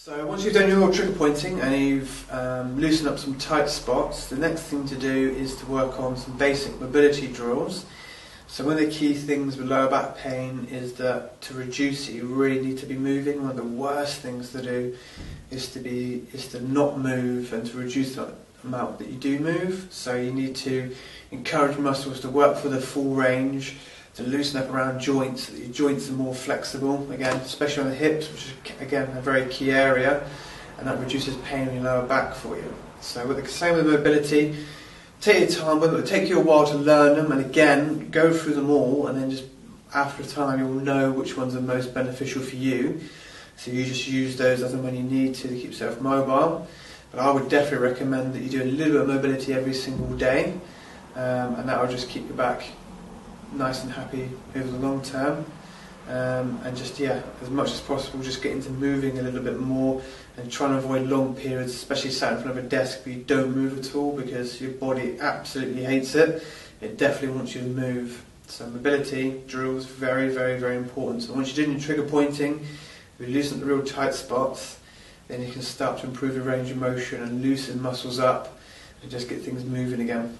So once you've done your trigger pointing and you've loosened up some tight spots, the next thing to do is to work on some basic mobility drills. So one of the key things with lower back pain is that to reduce it you really need to be moving. One of the worst things to do is to not move and to reduce the amount that you do move. So you need to encourage muscles to work for the full range, to loosen up around joints so that your joints are more flexible, again, especially on the hips, which is again a very key area, and that reduces pain in your lower back for you. So with the same with mobility, take your time with it. It'll take you a while to learn them, and again, go through them all, and then just after a time you'll know which ones are most beneficial for you. So you just use those as and when you need to keep yourself mobile. But I would definitely recommend that you do a little bit of mobility every single day, and that will just keep your back nice and happy over the long term, and just as much as possible just get into moving a little bit more and try and avoid long periods, especially sat in front of a desk where you don't move at all, because your body absolutely hates it. It definitely wants you to move. So mobility drills, very, very, very important. So once you're doing your trigger pointing, you loosen up the real tight spots, then you can start to improve your range of motion and loosen muscles up and just get things moving again.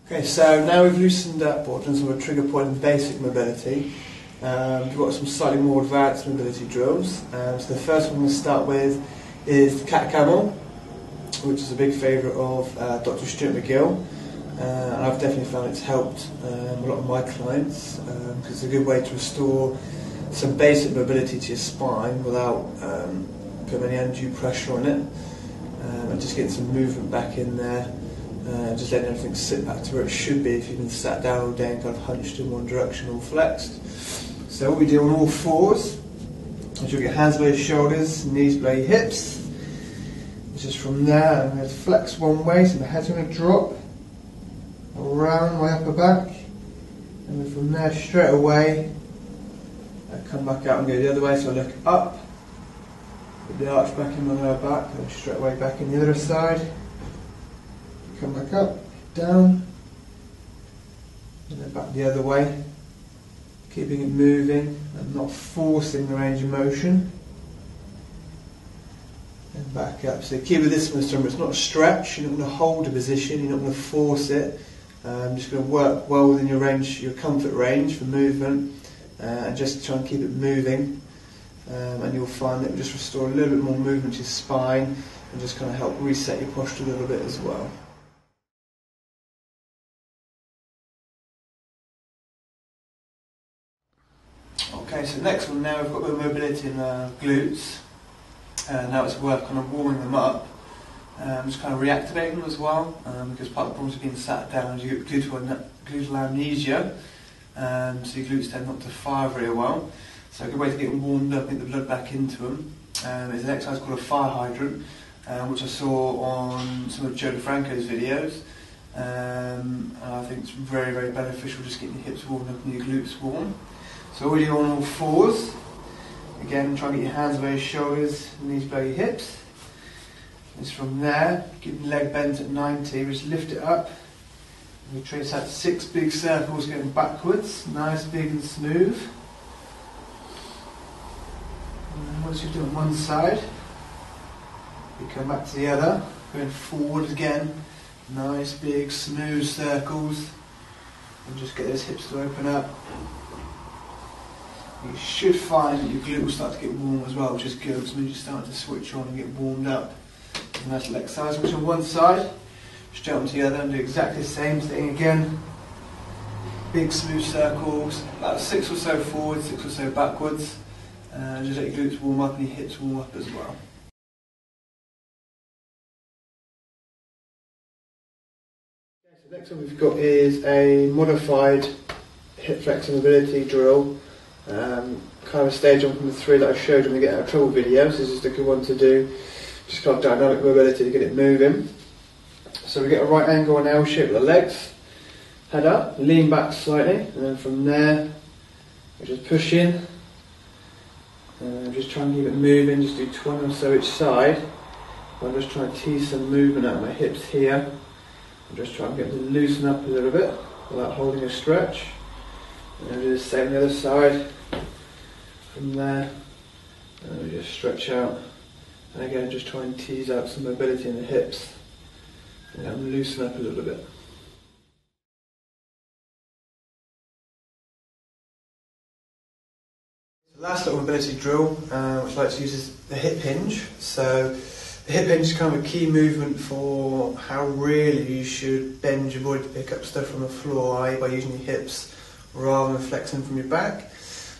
Okay, so now we've loosened up or done some of a trigger point and basic mobility. We've got some slightly more advanced mobility drills. So the first one we'll start with is the cat camel, which is a big favourite of Dr. Stuart McGill, and I've definitely found it's helped a lot of my clients, because it's a good way to restore some basic mobility to your spine without putting any undue pressure on it, and just getting some movement back in there. Just letting everything sit back to where it should be if you've been sat down all day and kind of hunched in one direction or flexed. So what we do on all fours is you'll get hands below your shoulders, knees below your hips. It's just from there I'm going to flex one way, so my head's going to drop around my upper back, and then from there straight away I come back out and go the other way, so I look up, put the arch back in my lower back, and straight away back in the other side. Come back up, down, and then back the other way, keeping it moving and not forcing the range of motion. And back up. So keep with this one, it's not a stretch, you're not going to hold a position, you're not going to force it. Just going to work well within your range, your comfort range for movement, and just try and keep it moving. And you'll find that it will just restore a little bit more movement to your spine and just kind of help reset your posture a little bit as well. Okay, so next one now we've got a bit of mobility in the glutes. Now it's work on warming them up, just kind of reactivating them as well, because part of the problem is being sat down is you get gluteal amnesia, so your glutes tend not to fire very well. So a good way to get them warmed up and get the blood back into them is an exercise called a fire hydrant, which I saw on some of Joe DeFranco's videos, and I think it's very, very beneficial just getting your hips warmed up and your glutes warm. So we do on all fours. Again, try and get your hands below your shoulders, knees below your hips. Just from there, keep the leg bent at 90, we just lift it up. We trace out 6 big circles going backwards, nice, big and smooth. And then once you've done one side, you come back to the other, going forward again, nice, big, smooth circles. And just get those hips to open up. You should find that your glute will start to get warm as well, which is good, because when you start to switch on and get warmed up. And that's the exercise, which on one side, just jump to the other and do exactly the same thing again. Big smooth circles, about 6 or so forward, 6 or so backwards. Just let your glutes warm up and your hips warm up as well. Okay, so next one we've got is a modified hip flexibility drill. Kind of a stage on from the 3 that I showed in the Get Out of Trouble video, so this is a good one to do, just kind of dynamic mobility to get it moving. So we get a right angle and L shape with the legs, head up, lean back slightly, and then from there we just push in, just try and keep it moving, just do 20 or so each side. I'm just trying to tease some movement out of my hips here, and just try and get them to loosen up a little bit without holding a stretch. And then do the same on the other side. From there, and we just stretch out. And again, just try and tease out some mobility in the hips. And loosen up a little bit. The last little mobility drill, which I like to use, is the hip hinge. So the hip hinge is kind of a key movement for how really you should bend your body to pick up stuff from the floor, i.e. by using your hips rather than flexing from your back.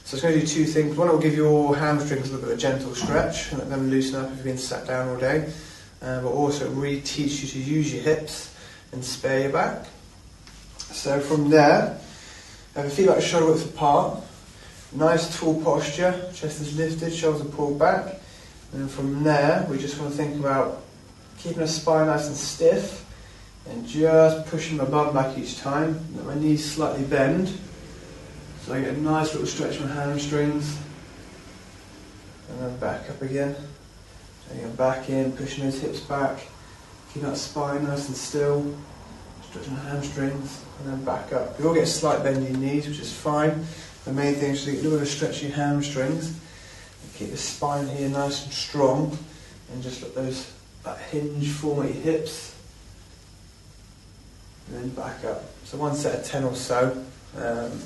So it's going to do two things. One, it will give your hamstrings a little bit of a gentle stretch and let them loosen up if you've been sat down all day. But also really teach you to use your hips and spare your back. So from there, have your feet about shoulder width apart. Nice tall posture, chest is lifted, shoulders are pulled back. And then from there, we just want to think about keeping the spine nice and stiff and just pushing my bum back each time. Let my knees slightly bend. So I get a nice little stretch from hamstrings. And then back up again. Taking it back in, pushing those hips back. Keeping that spine nice and still. Stretching the hamstrings. And then back up. You all get a slight bend in your knees, which is fine. The main thing is to get a little bit of stretch in your hamstrings. And keep the spine here nice and strong. And just let that hinge form at your hips. And then back up. So one set of 10 or so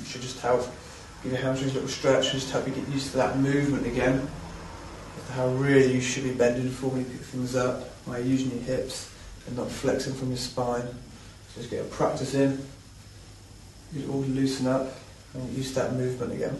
should just help give your hamstrings a little stretch and just help you get used to that movement again. As to how really you should be bending before you pick things up by using your hips and not flexing from your spine. So just get a practice in. You all loosen up and get used to that movement again.